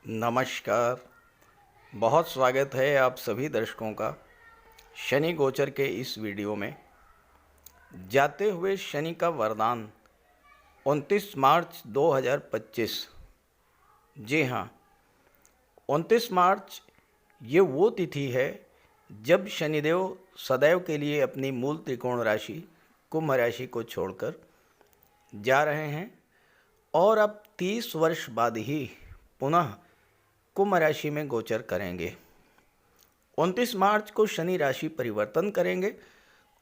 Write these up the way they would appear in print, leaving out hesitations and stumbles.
नमस्कार। बहुत स्वागत है आप सभी दर्शकों का शनि गोचर के इस वीडियो में। जाते हुए शनि का वरदान 29 मार्च 2025। जी हाँ, 29 मार्च ये वो तिथि है जब शनिदेव सदैव के लिए अपनी मूल त्रिकोण राशि कुंभ राशि को छोड़कर जा रहे हैं और अब 30 वर्ष बाद ही पुनः कुंभ राशि में गोचर करेंगे। 29 मार्च को शनि राशि परिवर्तन करेंगे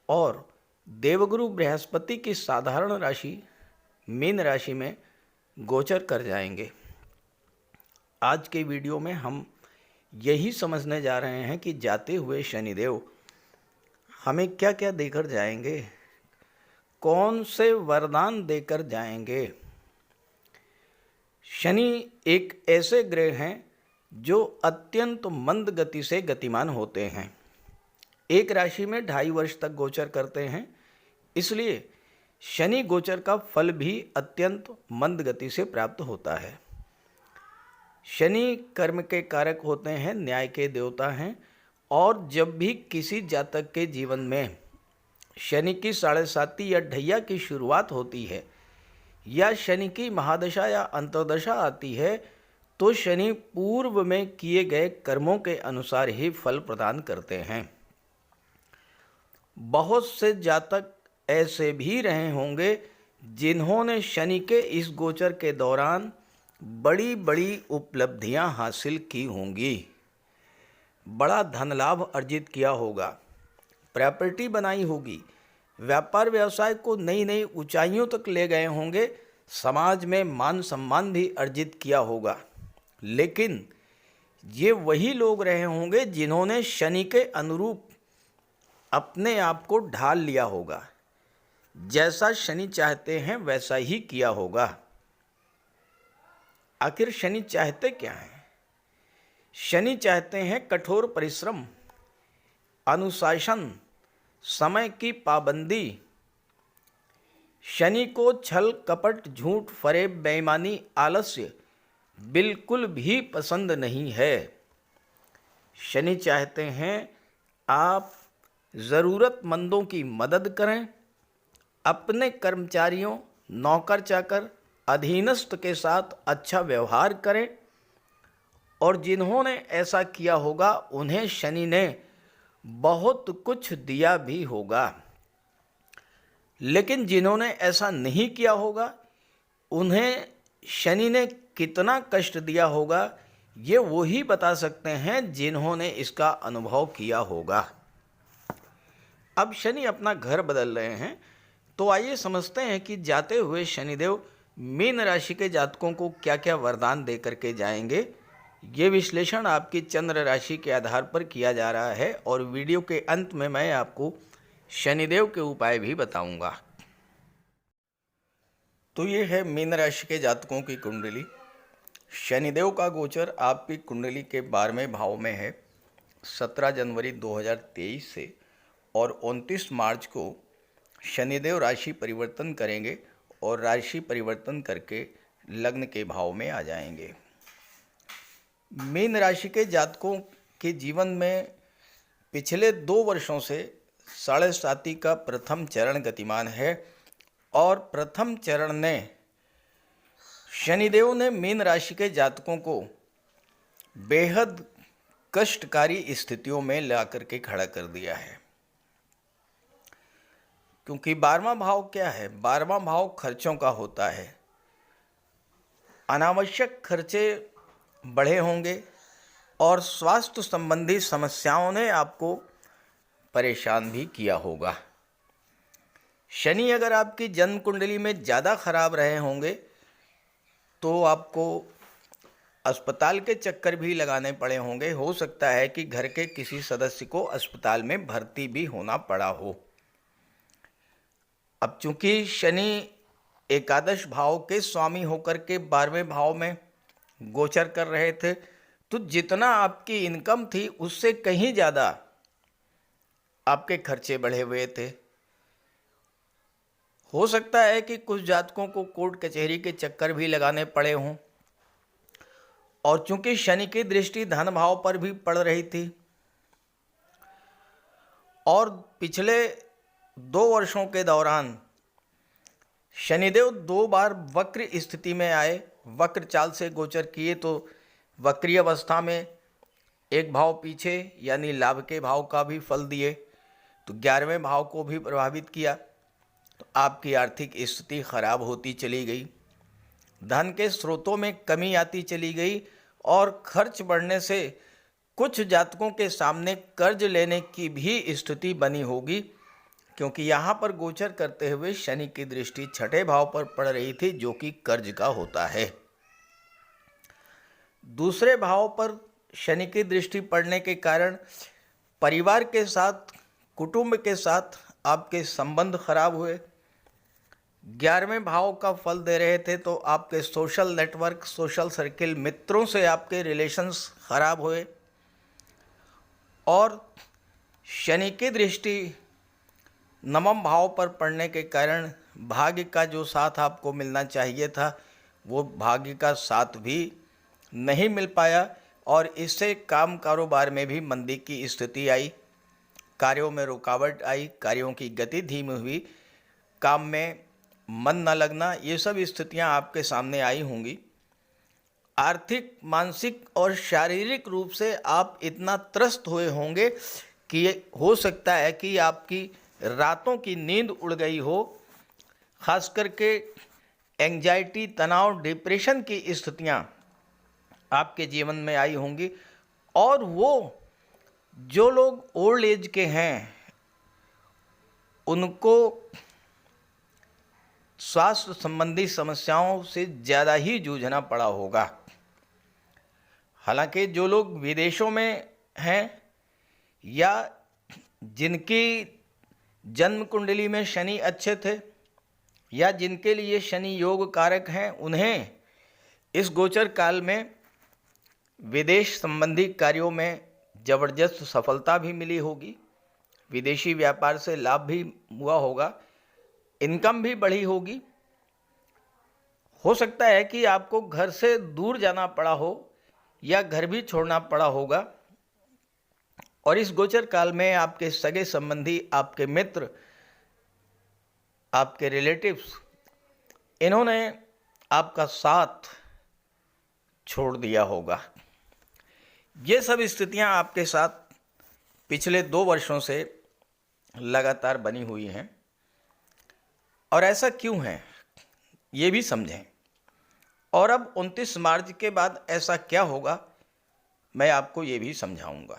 और देवगुरु बृहस्पति की साधारण राशि मीन राशि में गोचर कर जाएंगे। आज के वीडियो में हम यही समझने जा रहे हैं कि जाते हुए शनिदेव हमें क्या क्या देकर जाएंगे, कौन से वरदान देकर जाएंगे। शनि एक ऐसे ग्रह हैं जो अत्यंत मंद गति से गतिमान होते हैं। एक राशि में 2.5 वर्ष तक गोचर करते हैं, इसलिए शनि गोचर का फल भी अत्यंत मंद गति से प्राप्त होता है। शनि कर्म के कारक होते हैं, न्याय के देवता हैं, और जब भी किसी जातक के जीवन में शनि की 7.5 या ढैया की शुरुआत होती है या शनि की महादशा या अंतर्दशा आती है तो शनि पूर्व में किए गए कर्मों के अनुसार ही फल प्रदान करते हैं। बहुत से जातक ऐसे भी रहे होंगे जिन्होंने शनि के इस गोचर के दौरान बड़ी बड़ी उपलब्धियां हासिल की होंगी, बड़ा धन लाभ अर्जित किया होगा, प्रॉपर्टी बनाई होगी, व्यापार व्यवसाय को नई नई ऊंचाइयों तक ले गए होंगे, समाज में मान सम्मान भी अर्जित किया होगा। लेकिन ये वही लोग रहे होंगे जिन्होंने शनि के अनुरूप अपने आप को ढाल लिया होगा, जैसा शनि चाहते हैं वैसा ही किया होगा। आखिर शनि चाहते क्या हैं? शनि चाहते हैं कठोर परिश्रम, अनुशासन, समय की पाबंदी। शनि को छल कपट, झूठ, फरेब, बेईमानी, आलस्य बिल्कुल भी पसंद नहीं है। शनि चाहते हैं आप ज़रूरतमंदों की मदद करें, अपने कर्मचारियों, नौकर चाकर, अधीनस्थ के साथ अच्छा व्यवहार करें, और जिन्होंने ऐसा किया होगा उन्हें शनि ने बहुत कुछ दिया भी होगा। लेकिन जिन्होंने ऐसा नहीं किया होगा उन्हें शनि ने कितना कष्ट दिया होगा ये वही बता सकते हैं जिन्होंने इसका अनुभव किया होगा। अब शनि अपना घर बदल रहे हैं, तो आइए समझते हैं कि जाते हुए शनिदेव मीन राशि के जातकों को क्या क्या वरदान दे करके जाएंगे। ये विश्लेषण आपकी चंद्र राशि के आधार पर किया जा रहा है और वीडियो के अंत में मैं आपको शनिदेव के उपाय भी बताऊंगा। तो ये है मीन राशि के जातकों की कुंडली। शनिदेव का गोचर आपकी कुंडली के 12वें भाव में है 17 जनवरी 2023 से, और 29 मार्च को शनिदेव राशि परिवर्तन करेंगे और राशि परिवर्तन करके लग्न के भाव में आ जाएंगे। मीन राशि के जातकों के जीवन में पिछले 2 वर्षों से 7.5 का प्रथम चरण गतिमान है, और प्रथम चरण ने शनिदेव ने मीन राशि के जातकों को बेहद कष्टकारी स्थितियों में ला करके खड़ा कर दिया है। क्योंकि 12वां भाव क्या है? 12वां भाव खर्चों का होता है। अनावश्यक खर्चे बढ़े होंगे और स्वास्थ्य संबंधी समस्याओं ने आपको परेशान भी किया होगा। शनि अगर आपकी जन्म कुंडली में ज़्यादा खराब रहे होंगे तो आपको अस्पताल के चक्कर भी लगाने पड़े होंगे। हो सकता है कि घर के किसी सदस्य को अस्पताल में भर्ती भी होना पड़ा हो। अब चूंकि शनि एकादश भाव के स्वामी होकर के 12वें भाव में गोचर कर रहे थे, तो जितना आपकी इनकम थी उससे कहीं ज़्यादा आपके खर्चे बढ़े हुए थे। हो सकता है कि कुछ जातकों को कोर्ट कचहरी के चक्कर भी लगाने पड़े हों, और चूंकि शनि की दृष्टि धन भाव पर भी पड़ रही थी और पिछले 2 वर्षों के दौरान शनिदेव 2 बार वक्र स्थिति में आए, वक्र चाल से गोचर किए, तो वक्री अवस्था में एक भाव पीछे यानी लाभ के भाव का भी फल दिए, तो 11वें भाव को भी प्रभावित किया। तो आपकी आर्थिक स्थिति खराब होती चली गई, धन के स्रोतों में कमी आती चली गई और खर्च बढ़ने से कुछ जातकों के सामने कर्ज लेने की भी स्थिति बनी होगी, क्योंकि यहाँ पर गोचर करते हुए शनि की दृष्टि 6ठे भाव पर पड़ रही थी, जो कि कर्ज का होता है। दूसरे भाव पर शनि की दृष्टि पड़ने के कारण परिवार के साथ, कुटुंब के साथ आपके संबंध खराब हुए। 11वें भाव का फल दे रहे थे, तो आपके सोशल नेटवर्क, सोशल सर्किल, मित्रों से आपके रिलेशंस खराब हुए। और शनि की दृष्टि 9वें भाव पर पड़ने के कारण भाग्य का जो साथ आपको मिलना चाहिए था, वो भाग्य का साथ भी नहीं मिल पाया और इससे काम कारोबार में भी मंदी की स्थिति आई, कार्यों में रुकावट आई, कार्यों की गति धीमी हुई, काम में मन न लगना, ये सब स्थितियां आपके सामने आई होंगी। आर्थिक, मानसिक और शारीरिक रूप से आप इतना त्रस्त हुए होंगे कि हो सकता है कि आपकी रातों की नींद उड़ गई हो, खास करके एंजाइटी, तनाव, डिप्रेशन की स्थितियां आपके जीवन में आई होंगी। और वो जो लोग ओल्ड एज के हैं, उनको स्वास्थ्य संबंधी समस्याओं से ज़्यादा ही जूझना पड़ा होगा। हालांकि जो लोग विदेशों में हैं या जिनकी जन्म कुंडली में शनि अच्छे थे या जिनके लिए शनि योग कारक हैं, उन्हें इस गोचर काल में विदेश संबंधी कार्यों में ज़बरदस्त सफलता भी मिली होगी, विदेशी व्यापार से लाभ भी हुआ होगा, इनकम भी बढ़ी होगी। हो सकता है कि आपको घर से दूर जाना पड़ा हो या घर भी छोड़ना पड़ा होगा। और इस गोचर काल में आपके सगे संबंधी, आपके मित्र, आपके रिलेटिव्स, इन्होंने आपका साथ छोड़ दिया होगा। ये सब स्थितियां आपके साथ पिछले 2 वर्षों से लगातार बनी हुई हैं। और ऐसा क्यों है, ये भी समझें। और अब 29 मार्च के बाद ऐसा क्या होगा, मैं आपको ये भी समझाऊंगा।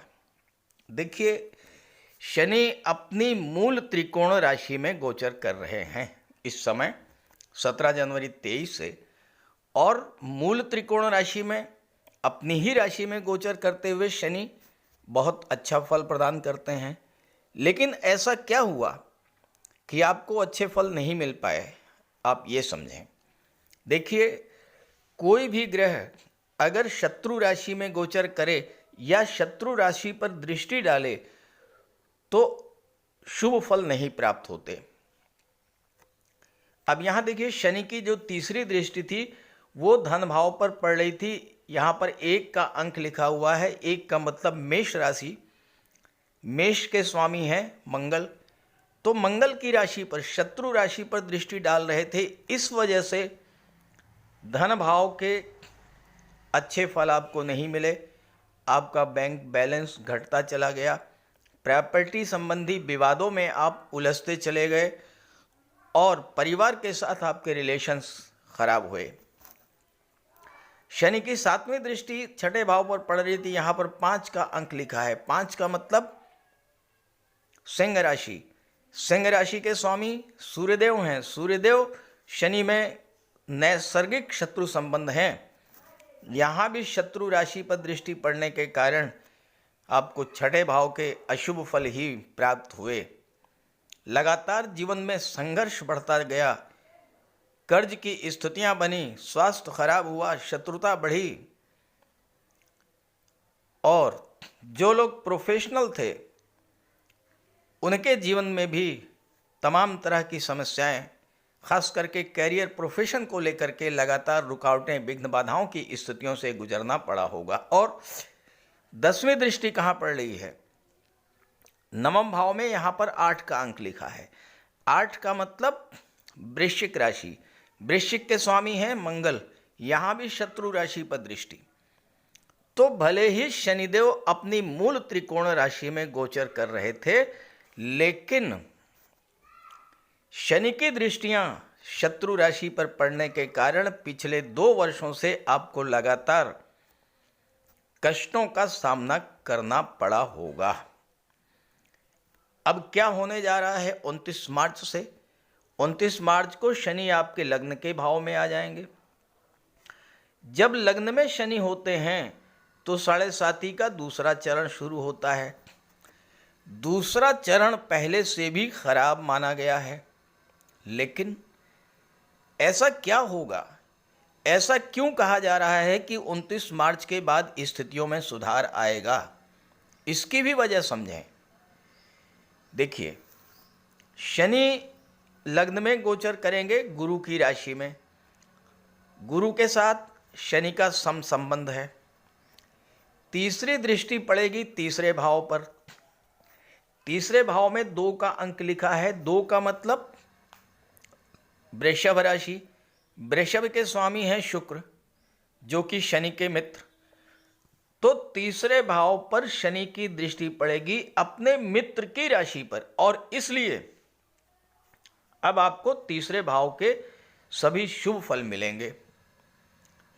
देखिए, शनि अपनी मूल त्रिकोण राशि में गोचर कर रहे हैं इस समय 17 जनवरी 23 से, और मूल त्रिकोण राशि में, अपनी ही राशि में गोचर करते हुए शनि बहुत अच्छा फल प्रदान करते हैं। लेकिन ऐसा क्या हुआ कि आपको अच्छे फल नहीं मिल पाए, आप ये समझें। देखिए, कोई भी ग्रह अगर शत्रु राशि में गोचर करे या शत्रु राशि पर दृष्टि डाले तो शुभ फल नहीं प्राप्त होते। अब यहाँ देखिए, शनि की जो तीसरी दृष्टि थी वो धन भाव पर पड़ रही थी। यहाँ पर 1 का अंक लिखा हुआ है, 1 का मतलब मेष राशि, मेष के स्वामी हैं मंगल, तो मंगल की राशि पर, शत्रु राशि पर दृष्टि डाल रहे थे। इस वजह से धन भाव के अच्छे फल आपको नहीं मिले, आपका बैंक बैलेंस घटता चला गया, प्रॉपर्टी संबंधी विवादों में आप उलझते चले गए और परिवार के साथ आपके रिलेशंस खराब हुए। शनि की 7वीं दृष्टि 6ठे भाव पर पड़ रही थी। यहाँ पर 5 का अंक लिखा है, 5 का मतलब सिंह राशि, सिंह राशि के स्वामी सूर्यदेव हैं। सूर्यदेव शनि में नैसर्गिक शत्रु संबंध हैं। यहाँ भी शत्रु राशि पर दृष्टि पड़ने के कारण आपको 6ठे भाव के अशुभ फल ही प्राप्त हुए। लगातार जीवन में संघर्ष बढ़ता गया, कर्ज की स्थितियां बनी, स्वास्थ्य खराब हुआ, शत्रुता बढ़ी। और जो लोग प्रोफेशनल थे उनके जीवन में भी तमाम तरह की समस्याएं खास करके कैरियर प्रोफेशन को लेकर के लगातार रुकावटें, विघ्न, बाधाओं की स्थितियों से गुजरना पड़ा होगा। और 10वीं दृष्टि कहाँ पड़ रही है? नवम भाव में। यहाँ पर 8 का अंक लिखा है। 8 का मतलब वृश्चिक राशि। वृश्चिक के स्वामी हैं मंगल, यहाँ भी शत्रु राशि पर दृष्टि। तो भले ही शनिदेव अपनी मूल त्रिकोण राशि में गोचर कर रहे थे, लेकिन शनि की दृष्टियां शत्रु राशि पर पड़ने के कारण पिछले 2 वर्षों से आपको लगातार कष्टों का सामना करना पड़ा होगा। अब क्या होने जा रहा है 29 मार्च से? 29 मार्च को शनि आपके लग्न के भाव में आ जाएंगे। जब लग्न में शनि होते हैं तो 7.5 का दूसरा चरण शुरू होता है। दूसरा चरण पहले से भी खराब माना गया है, लेकिन ऐसा क्या होगा? ऐसा क्यों कहा जा रहा है कि 29 मार्च के बाद स्थितियों में सुधार आएगा? इसकी भी वजह समझें। देखिए, शनि लग्न में गोचर करेंगे गुरु की राशि में। गुरु के साथ शनि का संबंध है। तीसरी दृष्टि पड़ेगी तीसरे भाव पर। तीसरे भाव में 2 का अंक लिखा है। 2 का मतलब वृषभ राशि। वृषभ के स्वामी हैं शुक्र, जो कि शनि के मित्र। तो तीसरे भाव पर शनि की दृष्टि पड़ेगी अपने मित्र की राशि पर, और इसलिए अब आपको तीसरे भाव के सभी शुभ फल मिलेंगे।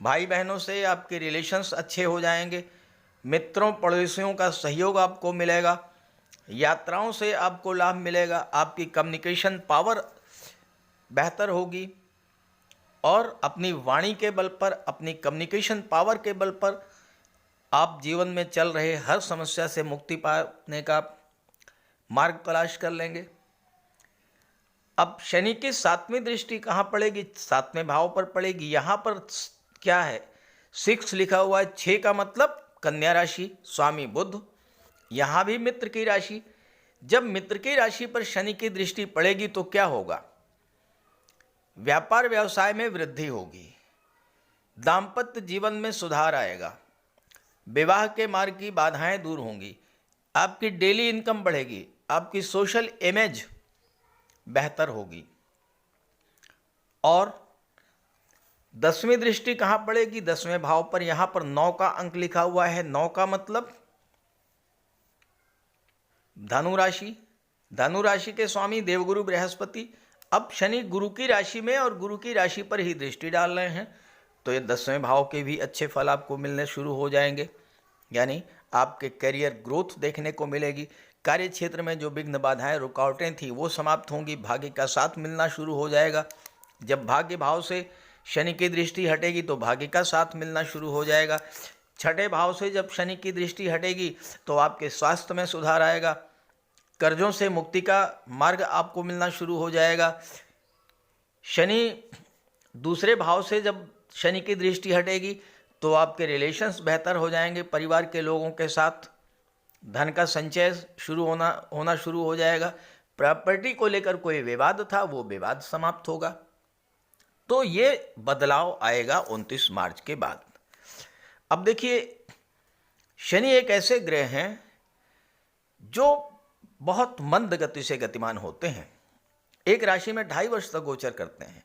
भाई बहनों से आपके रिलेशंस अच्छे हो जाएंगे। मित्रों पड़ोसियों का सहयोग आपको मिलेगा। यात्राओं से आपको लाभ मिलेगा। आपकी कम्युनिकेशन पावर बेहतर होगी, और अपनी वाणी के बल पर, अपनी कम्युनिकेशन पावर के बल पर आप जीवन में चल रहे हर समस्या से मुक्ति पाने का मार्ग तलाश कर लेंगे। अब शनि की 7वीं दृष्टि कहाँ पड़ेगी? 7वें भाव पर पड़ेगी। यहाँ पर क्या है? 6 लिखा हुआ है। 6 का मतलब कन्या राशि, स्वामी बुध, यहाँ भी मित्र की राशि। जब मित्र की राशि पर शनि की दृष्टि पड़ेगी तो क्या होगा? व्यापार व्यवसाय में वृद्धि होगी। दाम्पत्य जीवन में सुधार आएगा। विवाह के मार्ग की बाधाएं दूर होंगी। आपकी डेली इनकम बढ़ेगी। आपकी सोशल इमेज बेहतर होगी। और 10वीं दृष्टि कहाँ पड़ेगी? 10वें भाव पर। यहाँ पर 9 का अंक लिखा हुआ है। 9 का मतलब धनु राशि। धनु राशि के स्वामी देवगुरु बृहस्पति। अब शनि गुरु की राशि में और गुरु की राशि पर ही दृष्टि डाल रहे हैं, तो ये 10वें भाव के भी अच्छे फल आपको मिलने शुरू हो जाएंगे। यानी आपके करियर ग्रोथ देखने को मिलेगी। कार्य क्षेत्र में जो विघ्न, बाधाएं, रुकावटें थी वो समाप्त होंगी। भाग्य का साथ मिलना शुरू हो जाएगा। जब भाग्य भाव से शनि की दृष्टि हटेगी तो भाग्य का साथ मिलना शुरू हो जाएगा। 6ठे भाव से जब शनि की दृष्टि हटेगी तो आपके स्वास्थ्य में सुधार आएगा। कर्जों से मुक्ति का मार्ग आपको मिलना शुरू हो जाएगा। शनि दूसरे भाव से जब शनि की दृष्टि हटेगी तो आपके रिलेशंस बेहतर हो जाएंगे। परिवार के लोगों के साथ धन का संचय होना शुरू हो जाएगा। प्रॉपर्टी को लेकर कोई विवाद था वो विवाद समाप्त होगा। तो ये बदलाव आएगा 29 मार्च के बाद। अब देखिए, शनि एक ऐसे ग्रह हैं जो बहुत मंद गति से गतिमान होते हैं। एक राशि में 2.5 वर्ष तक गोचर करते हैं।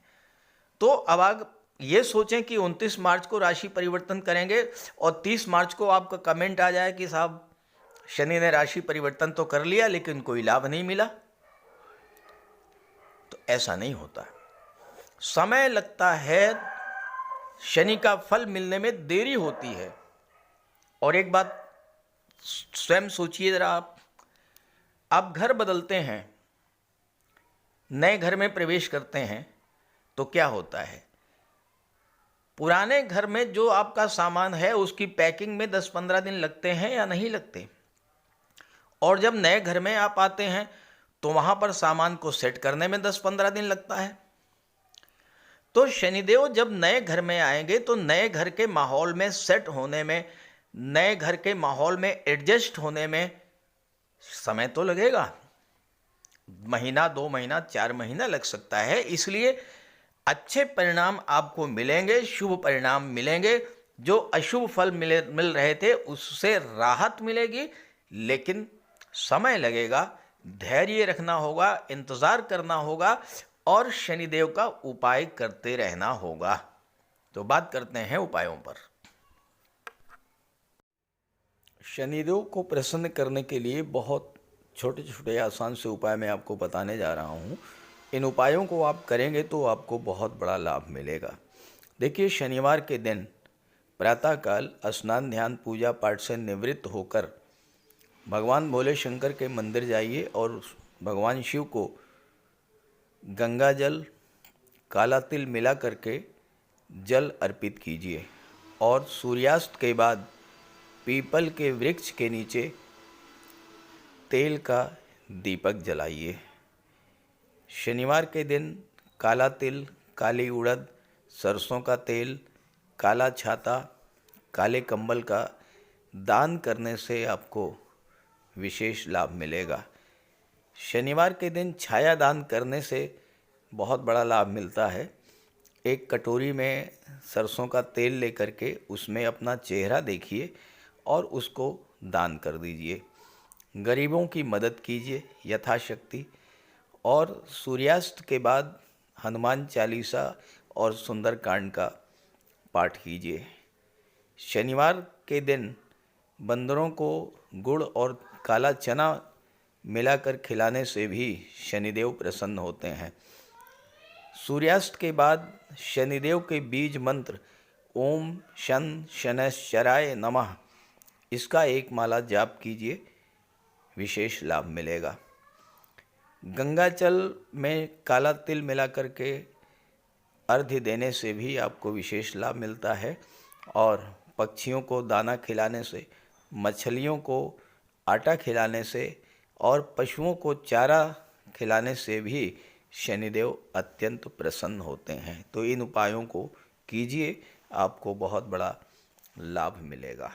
तो अब आप ये सोचें कि 29 मार्च को राशि परिवर्तन करेंगे और 30 मार्च को आपका कमेंट आ जाए कि साहब शनि ने राशि परिवर्तन तो कर लिया लेकिन कोई लाभ नहीं मिला। तो ऐसा नहीं होता। समय लगता है, शनि का फल मिलने में देरी होती है। और एक बात स्वयं सोचिए जरा, आप घर बदलते हैं, नए घर में प्रवेश करते हैं तो क्या होता है? पुराने घर में जो आपका सामान है उसकी पैकिंग में 10-15 दिन लगते हैं या नहीं लगते? और जब नए घर में आप आते हैं तो वहां पर सामान को सेट करने में 10-15 दिन लगता है। तो शनिदेव जब नए घर में आएंगे तो नए घर के माहौल में सेट होने में, नए घर के माहौल में एडजस्ट होने में समय तो लगेगा। महीना, 2 महीना, 4 महीना लग सकता है। इसलिए अच्छे परिणाम आपको मिलेंगे, शुभ परिणाम मिलेंगे। जो अशुभ फल मिल रहे थे उससे राहत मिलेगी, लेकिन समय लगेगा, धैर्य रखना होगा, इंतज़ार करना होगा और शनिदेव का उपाय करते रहना होगा। तो बात करते हैं उपायों पर। शनिदेव को प्रसन्न करने के लिए बहुत छोटे छोटे आसान से उपाय मैं आपको बताने जा रहा हूँ। इन उपायों को आप करेंगे तो आपको बहुत बड़ा लाभ मिलेगा। देखिए, शनिवार के दिन प्रातःकाल स्नान, ध्यान, पूजा पाठ से निवृत्त होकर भगवान भोले शंकर के मंदिर जाइए और भगवान शिव को गंगा जल, काला तिल मिला करके जल अर्पित कीजिए और सूर्यास्त के बाद पीपल के वृक्ष के नीचे तेल का दीपक जलाइए। शनिवार के दिन काला तिल, काली उड़द, सरसों का तेल, काला छाता, काले कंबल का दान करने से आपको विशेष लाभ मिलेगा। शनिवार के दिन छाया दान करने से बहुत बड़ा लाभ मिलता है। एक कटोरी में सरसों का तेल लेकर के उसमें अपना चेहरा देखिए और उसको दान कर दीजिए। गरीबों की मदद कीजिए यथाशक्ति और सूर्यास्त के बाद हनुमान चालीसा और सुंदरकांड का पाठ कीजिए। शनिवार के दिन बंदरों को गुड़ और काला चना मिलाकर खिलाने से भी शनिदेव प्रसन्न होते हैं। सूर्यास्त के बाद शनिदेव के बीज मंत्र ओम शन शनैश्चराय नमः, इसका एक माला जाप कीजिए, विशेष लाभ मिलेगा। गंगा जल में काला तिल मिला करके अर्घ्य देने से भी आपको विशेष लाभ मिलता है और पक्षियों को दाना खिलाने से, मछलियों को आटा खिलाने से और पशुओं को चारा खिलाने से भी शनिदेव अत्यंत प्रसन्न होते हैं। तो इन उपायों को कीजिए, आपको बहुत बड़ा लाभ मिलेगा।